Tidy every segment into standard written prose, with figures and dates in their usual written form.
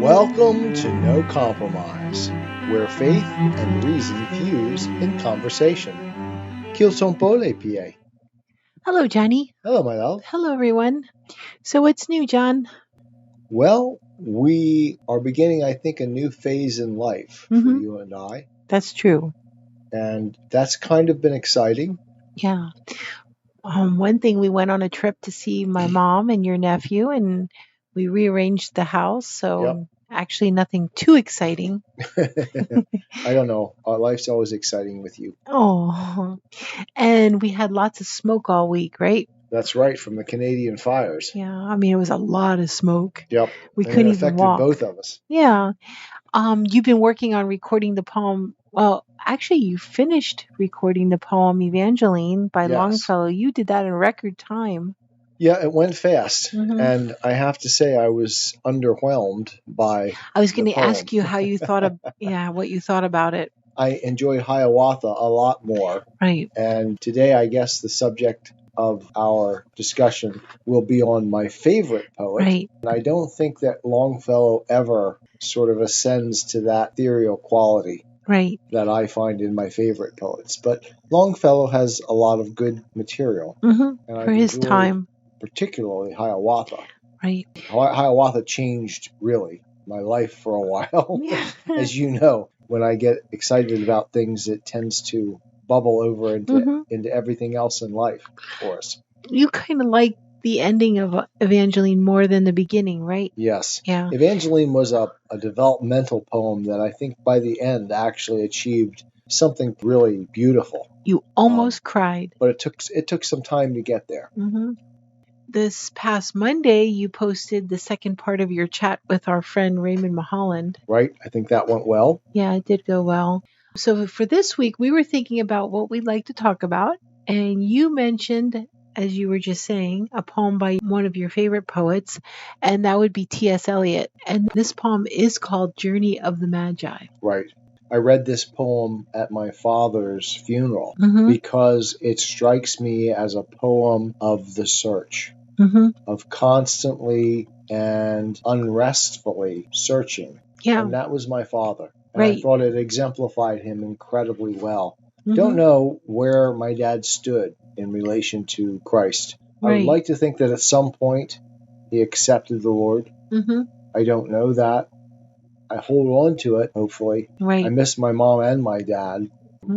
Welcome to No Compromise, where faith and reason fuse in conversation. Qu'ils sont beaux les pieds. Hello, Johnny. Hello, my love. Hello, everyone. So what's new, John? Well, we are beginning, I think, a new phase in life for you and I. That's true. And that's kind of been exciting. Yeah. One thing, we went on a trip to see my mom and your nephew, and we rearranged the house. So actually nothing too exciting. I don't know. Our life's always exciting with you. Oh, and we had lots of smoke all week, right? That's right, from the Canadian fires. Yeah. I mean, it was a lot of smoke. Yep. We And couldn't it even affected walk. both of us. Yeah. You've been working on recording the poem. Well, actually, you finished recording the poem Evangeline by Yes. Longfellow. You did that in record time. Yeah, it went fast. And I have to say I was underwhelmed by I was going the to ask poem. you how you thought of, what you thought about it. I enjoyed Hiawatha a lot more. Right. And today, I guess the subject of our discussion will be on my favorite poet. Right. And I don't think that Longfellow ever sort of ascends to that ethereal quality Right. that I find in my favorite poets. But Longfellow has a lot of good material. And For his time. Particularly Hiawatha. Right. Hiawatha changed, really, my life for a while. Yeah. As you know, when I get excited about things, it tends to bubble over into everything else in life for us. You kind of like the ending of Evangeline more than the beginning, right? Yes. Yeah. Evangeline was a developmental poem that I think by the end actually achieved something really beautiful. You almost cried. But it took some time to get there. This past Monday, you posted the second part of your chat with our friend Raymond Mulholland. Right. I think that went well. Yeah, it did go well. So for this week, we were thinking about what we'd like to talk about. And you mentioned, as you were just saying, a poem by one of your favorite poets, and that would be T.S. Eliot. And this poem is called Journey of the Magi. Right. I read this poem at my father's funeral because it strikes me as a poem of the search, of constantly and unrestfully searching. Yeah. And that was my father. And Right. I thought it exemplified him incredibly well. Don't know where my dad stood in relation to Christ. I would like to think that at some point he accepted the Lord. I don't know that. I hold on to it, hopefully. Right. I miss my mom and my dad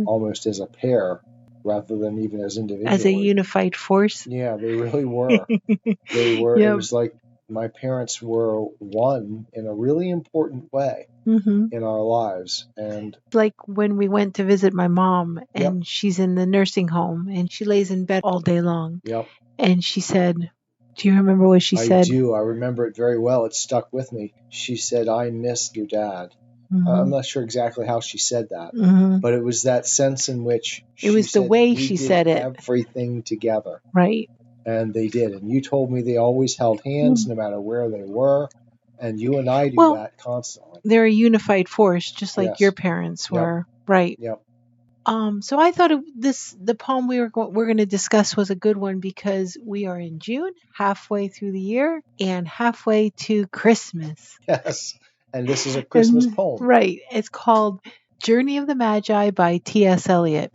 almost as a pair rather than even as individuals. As a unified force. Yeah, they really were. They were. It was like my parents were one in a really important way in our lives. And like when we went to visit my mom and she's in the nursing home and she lays in bed all day long. And she said, do you remember what she said? I do. I remember it very well. It stuck with me. She said, I miss your dad. I'm not sure exactly how she said that, but it was that sense in which it was the way she said it. Everything together. Right. And they did. And you told me they always held hands no matter where they were. And you and I do that constantly. They're a unified force, just like your parents were. Right. Yep. So I thought the poem we're going to discuss was a good one because we are in June, halfway through the year, and halfway to Christmas. Yes, and this is a Christmas poem. Right. It's called Journey of the Magi by T.S. Eliot.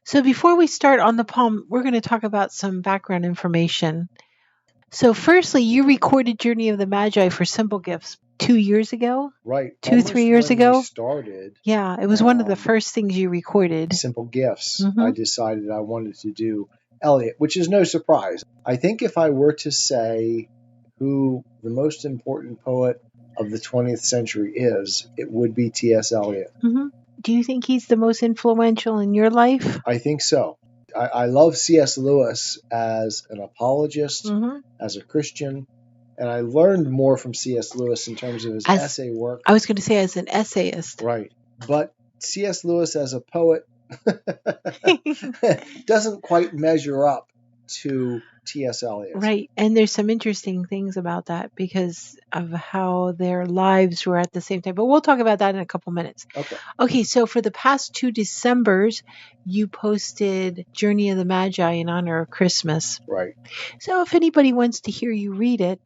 So before we start on the poem, we're going to talk about some background information. So firstly, you recorded Journey of the Magi for Simple Gifts 2 years ago? Right. 3 years ago? We started. Yeah, it was one of the first things you recorded. Simple Gifts. I decided I wanted to do Eliot, which is no surprise. I think if I were to say who the most important poet of the 20th century is, it would be T.S. Eliot. Do you think he's the most influential in your life? I think so. I love C.S. Lewis as an apologist, as a Christian, and I learned more from C.S. Lewis in terms of his essay work. I was going to say as an essayist. Right. But C.S. Lewis as a poet doesn't quite measure up to T.S. Eliot. Right. And there's some interesting things about that because of how their lives were at the same time. But we'll talk about that in a couple minutes. Okay. So for the past 2 Decembers, you posted Journey of the Magi in honor of Christmas. Right. So if anybody wants to hear you read it,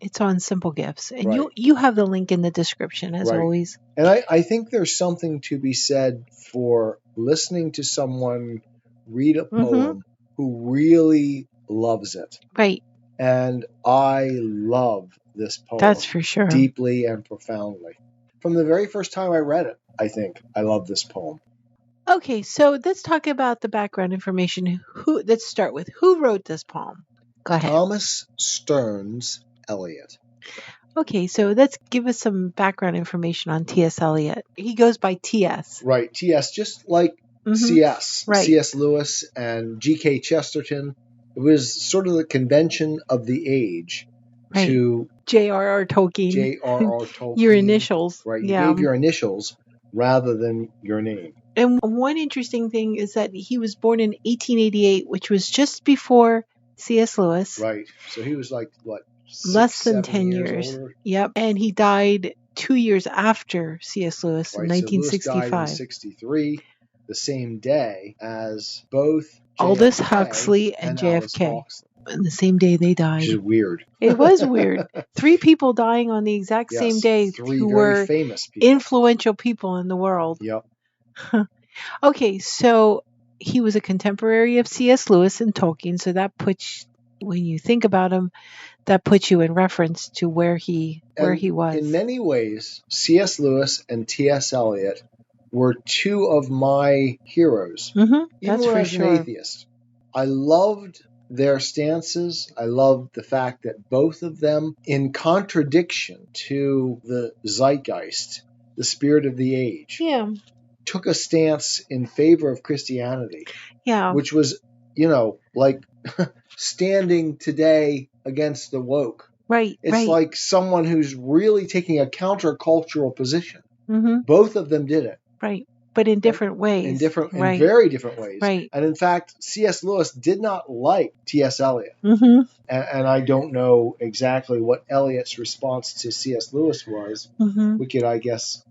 It's on Simple Gifts. And Right. you have the link in the description, as Right. always. And I think there's something to be said for listening to someone read a poem who really loves it. Right. And I love this poem. That's for sure. Deeply and profoundly. From the very first time I read it, I think I love this poem. Okay, so let's talk about the background information. Let's start with who wrote this poem. Go ahead. Thomas Stearns Eliot. Okay, so let's give us some background information on T.S. Eliot. He goes by T.S. Right, T.S., just like C.S. Right. C.S. Lewis and G.K. Chesterton. It was sort of the convention of the age to J.R.R. Tolkien. J.R.R. Tolkien. Your initials. Right, you gave your initials rather than your name. And one interesting thing is that he was born in 1888, which was just before C.S. Lewis. Right, so he was like, what, less than 10 years older? Yep. And he died 2 years after C.S. Lewis in 1965. So Lewis died in 1963, the same day as both Aldous Huxley and JFK. And the same day they died. Which is weird. It was weird. 3 people dying on the exact same day who were famous people. Influential people in the world. Yep. Okay, so he was a contemporary of C.S. Lewis and Tolkien, so that puts, when you think about him, that puts you in reference to where he was. In many ways, C.S. Lewis and T.S. Eliot were 2 of my heroes. Even as an atheist. I loved their stances. I loved the fact that both of them, in contradiction to the zeitgeist, the spirit of the age, took a stance in favor of Christianity. Which was, like standing today against the woke. Right. It's like someone who's really taking a countercultural position. Both of them did it. Right. But in different ways. In very different ways. Right. And in fact, C.S. Lewis did not like T.S. Eliot. And I don't know exactly what Eliot's response to C.S. Lewis was. We could, I guess,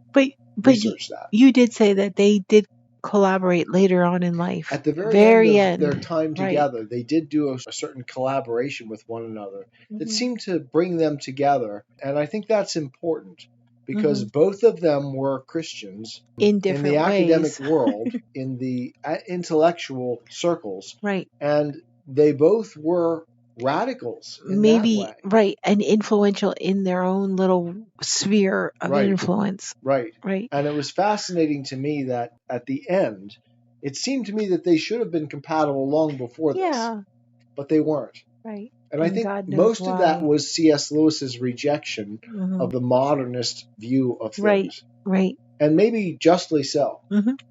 research that. You did say that they did collaborate later on in life. At the very end of their time together, they did do a certain collaboration with one another that seemed to bring them together. And I think that's important because both of them were Christians in the academic world, in the intellectual circles. Right. And they both were radicals in that way. Right, and influential in their own little sphere of influence. Right. And it was fascinating to me that at the end, it seemed to me that they should have been compatible long before this. But they weren't. Right. And I think most of that was C.S. Lewis's rejection of the modernist view of things. Right. And maybe justly so.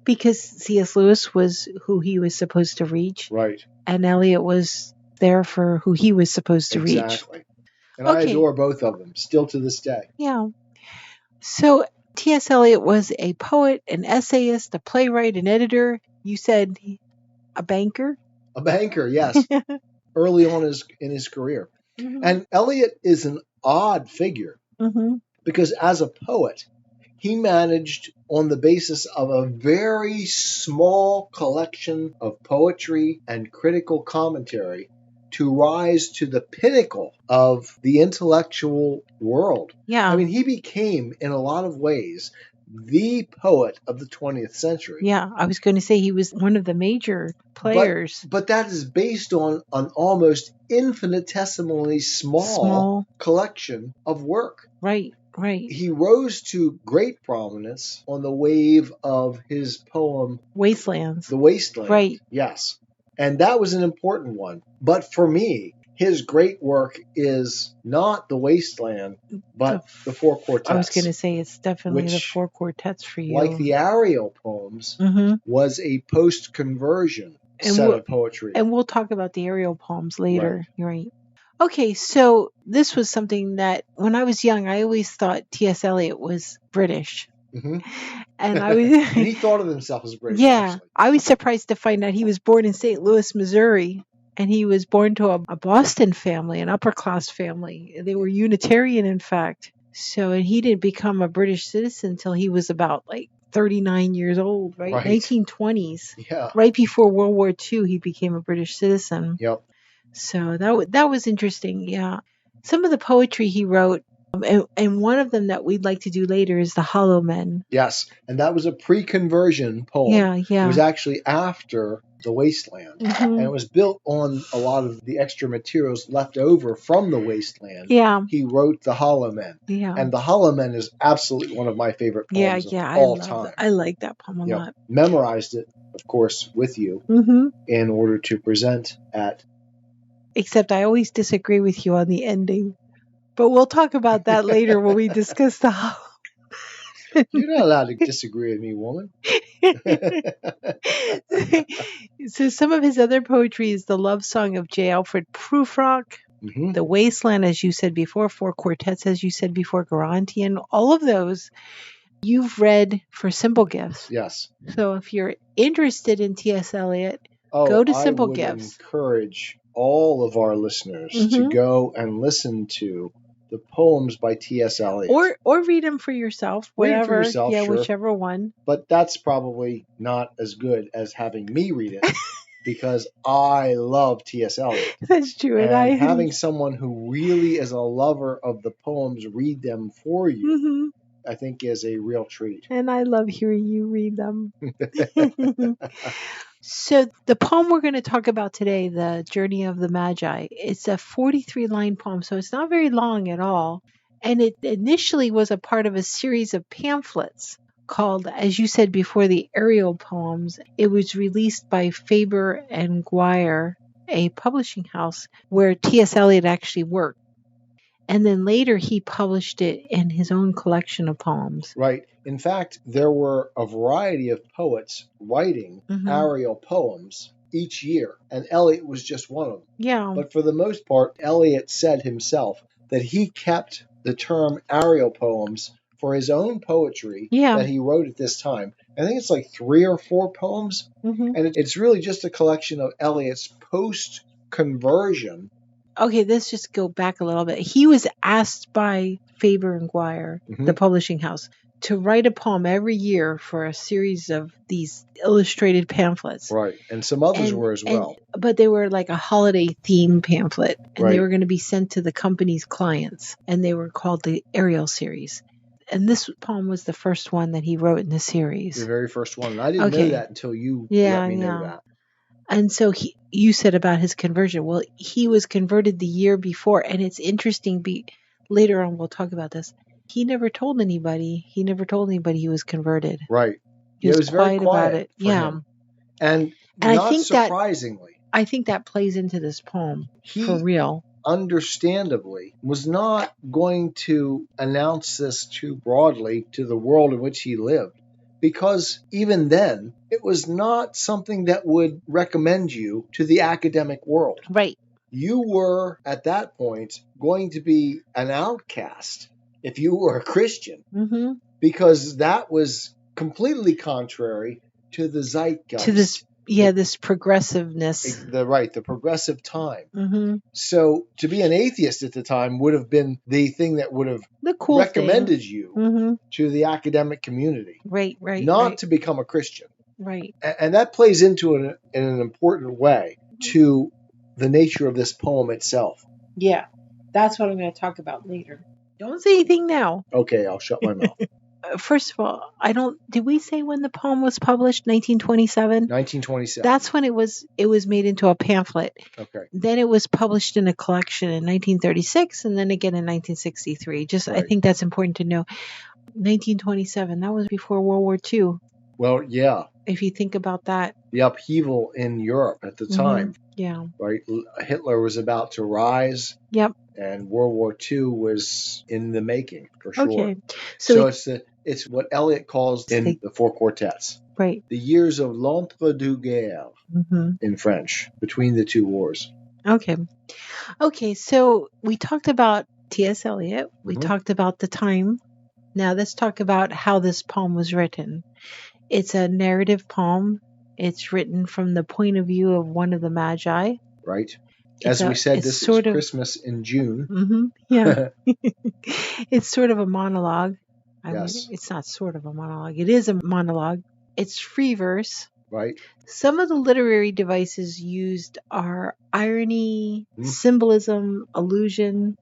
Because C.S. Lewis was who he was supposed to reach. Right. And Eliot was there for who he was supposed to reach. Exactly. And I adore both of them, still to this day. Yeah. So T.S. Eliot was a poet, an essayist, a playwright, an editor. You said a banker? A banker, yes. Early on in his career. And Eliot is an odd figure because as a poet, he managed, on the basis of a very small collection of poetry and critical commentary, to rise to the pinnacle of the intellectual world. Yeah. I mean, he became, in a lot of ways, the poet of the 20th century. Yeah, I was going to say he was one of the major players. But that is based on an almost infinitesimally small collection of work. Right. He rose to great prominence on the wave of his poem Wastelands. The Wasteland. Right. Yes. And that was an important one. But for me, his great work is not The Wasteland, but the Four Quartets. I was going to say it's definitely the Four Quartets for you. Like the Ariel poems, was a post-conversion set of poetry. And we'll talk about the Ariel poems later. Right. Okay, so this was something that when I was young, I always thought T.S. Eliot was British. And I was and he thought of himself as British. Yeah, actually. I was surprised to find out he was born in St. Louis, Missouri, and he was born to a Boston family, an upper class family. They were Unitarian, in fact. And he didn't become a British citizen until he was about 39 years old, right? 1920s. Yeah. Right before World War II, he became a British citizen. Yep. So that was interesting, yeah. some of the poetry he wrote, and one of them that we'd like to do later is the Hollow Men. Yes, and that was a pre-conversion poem. Yeah. It was actually after the Wasteland, and it was built on a lot of the extra materials left over from the Wasteland. Yeah. He wrote the Hollow Men, and the Hollow Men is absolutely one of my favorite poems of all time. I like that poem a lot. Memorized it, of course, with you in order to present at. Except I always disagree with you on the ending. But we'll talk about that later when we discuss the Hollow. You're not allowed to disagree with me, woman. So some of his other poetry is the Love Song of J. Alfred Prufrock, The Wasteland, as you said before, Four Quartets, as you said before, Garantian, all of those you've read for Simple Gifts. Yes. So if you're interested in T.S. Eliot, go to Simple Gifts. I would encourage all of our listeners to go and listen to the poems by T.S. Eliot. Or read them for yourself, whatever. Read it for yourself, sure. Whichever one. But that's probably not as good as having me read it because I love T.S. Eliot. That's true. And having someone who really is a lover of the poems read them for you, I think is a real treat. And I love hearing you read them. So the poem we're going to talk about today, The Journey of the Magi, it's a 43-line poem, so it's not very long at all. And it initially was a part of a series of pamphlets called, as you said before, the Ariel Poems. It was released by Faber and Guire, a publishing house where T.S. Eliot actually worked. And then later he published it in his own collection of poems. Right. In fact, there were a variety of poets writing Ariel poems each year, and Eliot was just one of them. Yeah. But for the most part, Eliot said himself that he kept the term Ariel poems for his own poetry that he wrote at this time. I think it's like 3 or 4 poems, and it's really just a collection of Eliot's post-conversion. Okay, let's just go back a little bit. He was asked by Faber and Guire, the publishing house, to write a poem every year for a series of these illustrated pamphlets. Right, and some others were as well. But they were like a holiday theme pamphlet, and they were going to be sent to the company's clients, and they were called the Ariel series. And this poem was the first one that he wrote in the series. The very first one. And I didn't know that until you let me know that. And so you said about his conversion. Well, he was converted the year before, and it's interesting. Later on, we'll talk about this. He never told anybody. He was converted. Right. He was very quiet about it. Him. And not I think surprisingly. I think that plays into this poem for real. Understandably, was not going to announce this too broadly to the world in which he lived. Because even then, it was not something that would recommend you to the academic world. Right. You were, at that point, going to be an outcast if you were a Christian. Because that was completely contrary to the zeitgeist. To this progressiveness. The progressive time. So to be an atheist at the time would have been the thing that would have recommended you to the academic community. Right. Not to become a Christian. Right. And that plays into in an important way to the nature of this poem itself. Yeah, that's what I'm going to talk about later. Don't say anything now. Okay, I'll shut my mouth. First of all, did we say when the poem was published? 1927? 1927. That's when it was made into a pamphlet. Okay. Then it was published in a collection in 1936 and then again in 1963. I think that's important to know. 1927, that was before World War II. Well, yeah. If you think about that. The upheaval in Europe at the time. Yeah. Right? Hitler was about to rise. Yep. And World War II was in the making, for sure. Okay. So it's what Eliot calls in the Four Quartets. Right. The years of l'entre-deux-guerres in French, between the two wars. Okay, so we talked about T.S. Eliot. We talked about the time. Now let's talk about how this poem was written. It's a narrative poem. It's written from the point of view of one of the Magi. Right. As we said, this is Christmas in June. Yeah. It's sort of a monologue. I mean, Yes. it's not sort of a monologue. It is a monologue. It's free verse. Right. Some of the literary devices used are irony, symbolism, allusion.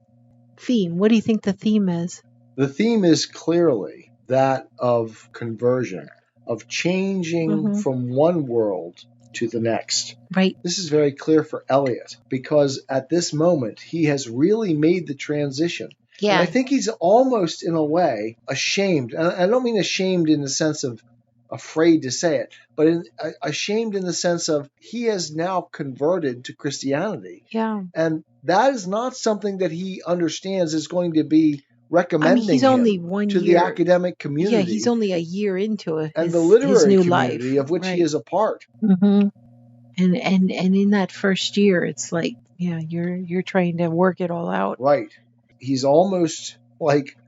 theme. What do you think the theme is? The theme is clearly that of conversion, of changing from one world to the next. Right. This is very clear for Eliot because at this moment he has really made the transition. Yeah. And I think he's almost in a way ashamed. And I don't mean ashamed in the sense of afraid to say it, but ashamed in the sense of he has now converted to Christianity. Yeah. And that is not something that he understands is going to be recommending he's only him 1 to year. the academic community. Yeah, he's only a year into it. And the literary new community life. of which right. he is a part. Mm-hmm. And in that first year, it's like, yeah, you're trying to work it all out. Right. He's almost like,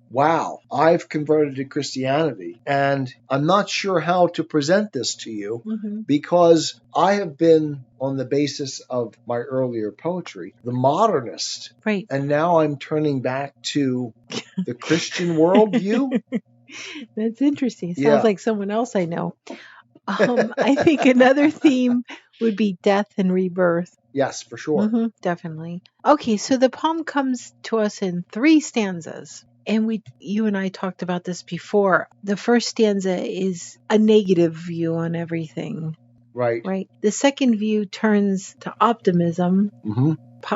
wow, I've converted to Christianity, and I'm not sure how to present this to you because I have been, on the basis of my earlier poetry, the modernist. Right. And now I'm turning back to the Christian worldview. That's interesting. It sounds like someone else I know. I think another theme would be death and rebirth. Yes, for sure. Definitely. Okay, so the poem comes to us in 3 stanzas. And you and I talked about this before. The first stanza is a negative view on everything. Right. Right. The second view turns to optimism,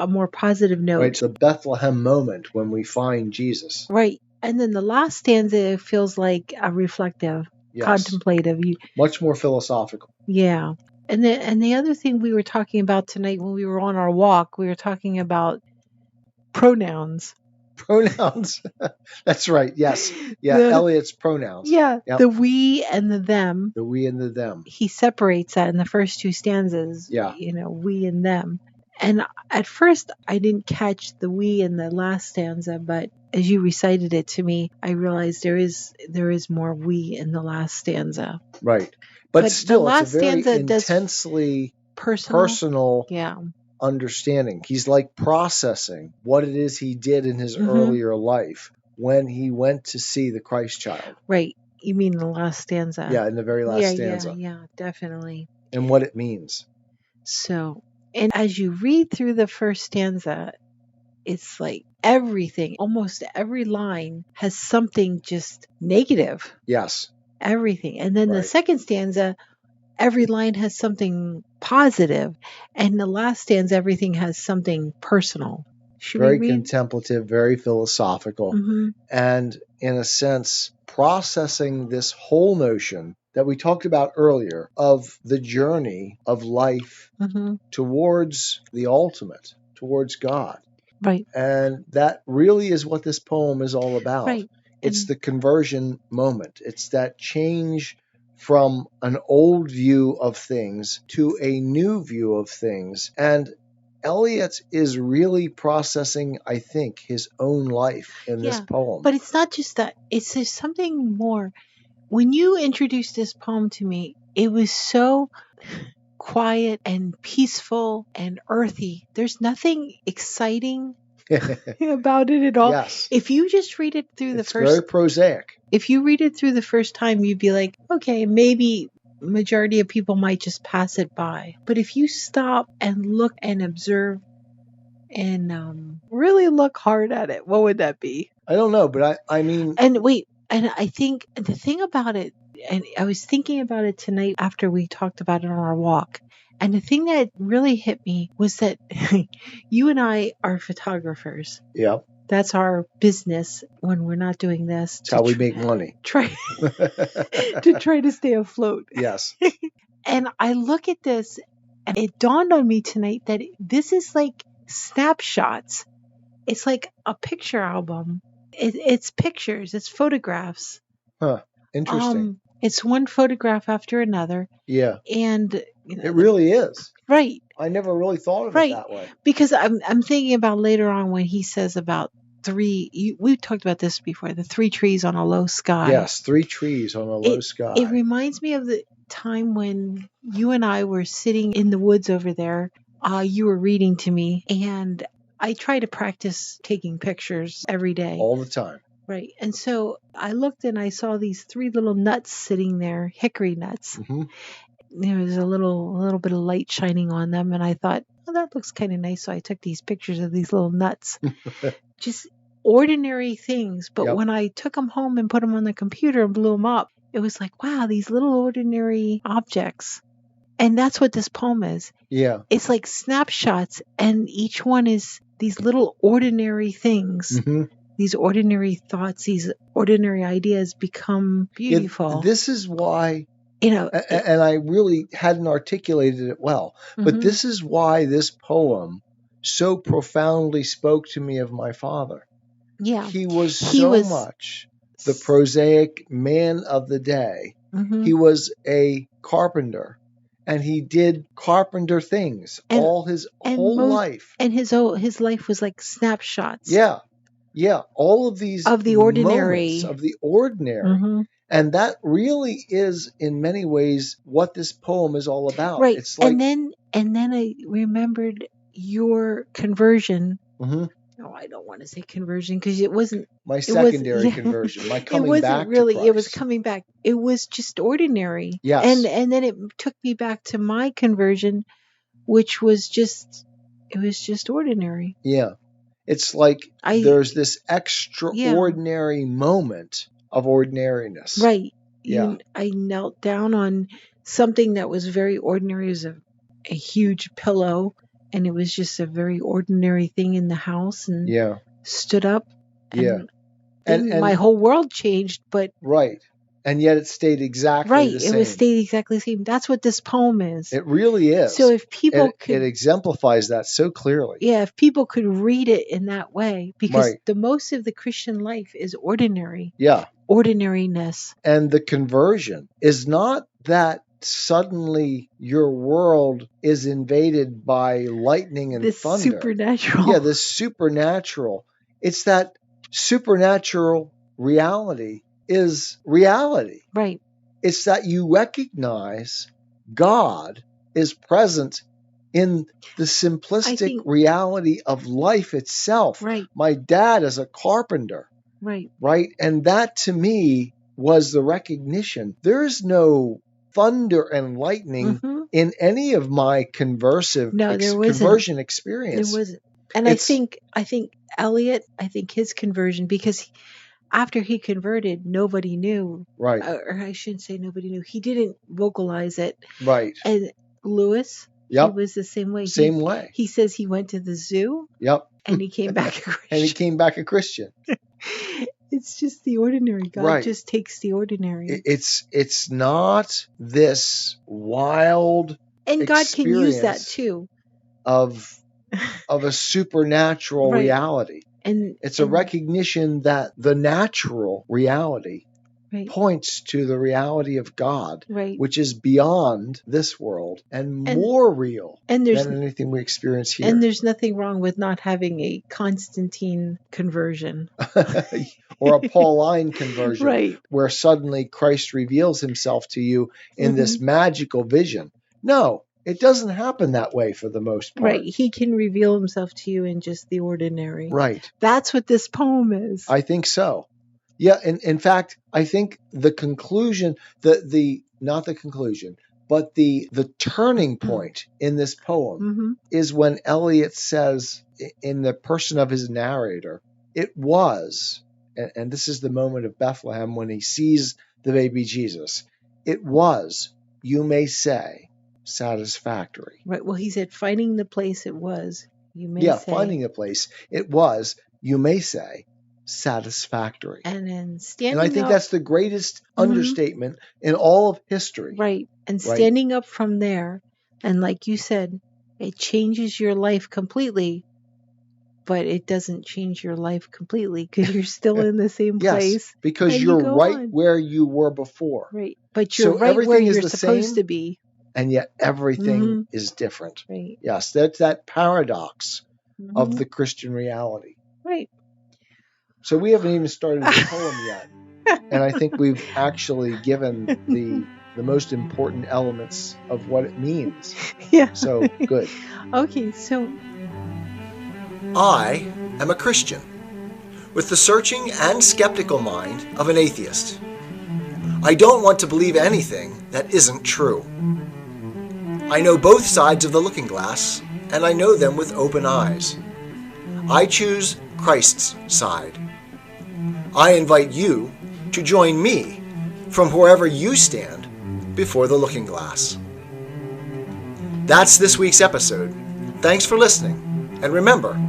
more positive note. Right. It's the Bethlehem moment when we find Jesus. Right. And then the last stanza feels like a reflective, contemplative. Much more philosophical. Yeah. And the other thing we were talking about tonight when we were on our walk, we were talking about pronouns. Pronouns. That's right. Yes. Yeah. Eliot's pronouns. Yeah. Yep. The we and the them. The we and the them. He separates that in the first 2 stanzas. Yeah. We and them. And at first I didn't catch the we in the last stanza, but as you recited it to me, I realized there is more we in the last stanza. Right. But still, it's a very intensely personal understanding. He's like processing what it is he did in his earlier life when he went to see the Christ child. Right. You mean the last stanza? Yeah, in the very last stanza. Yeah, definitely. And what it means. So, and as you read through the first stanza, it's like everything, almost every line has something just negative. Yes. Everything. And then the second stanza, every line has something positive. And the last stanza, everything has something personal. Very contemplative, very philosophical. And in a sense, processing this whole notion that we talked about earlier of the journey of life towards the ultimate, towards God. Right. And that really is what this poem is all about. Right. It's the conversion moment. It's that change from an old view of things to a new view of things. And Eliot is really processing, I think, his own life in this poem. But it's not just that. It's just something more. When you introduced this poem to me, it was so quiet and peaceful and earthy. There's nothing exciting about it at all. Yes. If you just read it through it's very prosaic. If you read it through the first time, you'd be like, okay, maybe majority of people might just pass it by. But if you stop and look and observe and really look hard at it, what would that be? I don't know, but I mean... And wait, and I think the thing about it, and I was thinking about it tonight after we talked about it on our walk, and the thing that really hit me was that you and I are photographers. Yep. That's our business when we're not doing this. That's how we make money. To try to stay afloat. Yes. And I look at this, and it dawned on me tonight that this is like snapshots. It's like a picture album. It's pictures. It's photographs. Huh. Interesting. It's one photograph after another. Yeah. And it really is. Right. I never really thought of it that way. Because I'm thinking about later on when he says about we've talked about this before, the 3 trees on a low sky. Yes, 3 trees on a low sky. It reminds me of the time when you and I were sitting in the woods over there. You were reading to me, and I try to practice taking pictures every day. All the time. Right. And so I looked and I saw these 3 little nuts sitting there, hickory nuts. There was a little bit of light shining on them, and I thought, oh, that looks kind of nice. So I took these pictures of these little nuts. Just ordinary things, but Yep. when I took them home and put them on the computer and blew them up, it was like, wow, these little ordinary objects. And that's what this poem is. Yeah. It's like snapshots, and each one is these little ordinary things. Mm-hmm. These ordinary thoughts, these ordinary ideas become beautiful. This is why, and I really hadn't articulated it well, but this is why this poem so profoundly spoke to me of my father. Yeah. He was much the prosaic man of the day. He was a carpenter, and he did carpenter things all his whole life. And his life was like snapshots. Yeah. Yeah. All of these of the ordinary. moments of the ordinary. And that really is, in many ways, what this poem is all about. Right. It's like, and then I remembered your conversion. No, I don't want to say conversion because it wasn't my secondary conversion. My coming back really, to Christ. It was coming back. It was just ordinary. Yes. And then it took me back to my conversion, which was just ordinary. Yeah. It's like there's this extraordinary moment of ordinariness. Right. Yeah. I knelt down on something that was very ordinary. It was a huge pillow, and it was just a very ordinary thing in the house, and stood up. And and my whole world changed, but right. And yet it stayed exactly the same. Right, it stayed exactly the same. That's what this poem is. It really is. So if people it exemplifies that so clearly. Yeah, if people could read it in that way, because the most of the Christian life is ordinary. Yeah. Ordinariness. And the conversion is not that suddenly your world is invaded by lightning and thunder. Supernatural. Yeah, this supernatural. It's that supernatural reality is reality. Right. It's that you recognize God is present in the simplistic reality of life itself. Right. My dad is a carpenter. Right. Right. And that to me was the recognition. There is no thunder and lightning in any of my conversion experience. There wasn't. And I think Eliot, his conversion, because after he converted, nobody knew. Right. Or I shouldn't say nobody knew. He didn't vocalize it. Right. And Lewis, he was the same way. Same way. He says he went to the zoo. Yep. And he came back a Christian. And he came back a Christian. It's just the ordinary. God just takes the ordinary. It's not this wild and God can use that too. Of a supernatural reality. And it's a recognition that the natural reality points to the reality of God, which is beyond this world and more real than anything we experience here. And there's nothing wrong with not having a Constantine conversion. Or a Pauline conversion, where suddenly Christ reveals himself to you in this magical vision. No, it doesn't happen that way for the most part. Right. He can reveal himself to you in just the ordinary. Right. That's what this poem is. I think so. Yeah. And in fact, I think the conclusion, not the conclusion, but the turning point in this poem is when Eliot says, in the person of his narrator, it was, and this is the moment of Bethlehem when he sees the baby Jesus, it was, you may say, satisfactory. Right. Well, he said, finding the place it was, you may say. Finding the place it was, you may say, satisfactory. And then standing up. And I think that's the greatest understatement in all of history. Right. And standing up from there, and like you said, it changes your life completely, but it doesn't change your life completely because you're still in the same place. Because you're right where you were before. Right. But you're right where you're supposed to be. And yet everything is different. Right. Yes, that's that paradox of the Christian reality. Right. So we haven't even started the poem yet. And I think we've actually given the most important elements of what it means. Yeah. So good. Okay, so I am a Christian with the searching and skeptical mind of an atheist. I don't want to believe anything that isn't true. I know both sides of the looking glass, and I know them with open eyes. I choose Christ's side. I invite you to join me from wherever you stand before the looking glass. That's this week's episode. Thanks for listening. And remember,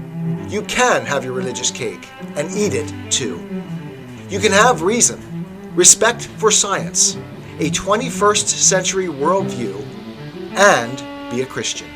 you can have your religious cake and eat it too. You can have reason, respect for science, a 21st century worldview, and be a Christian.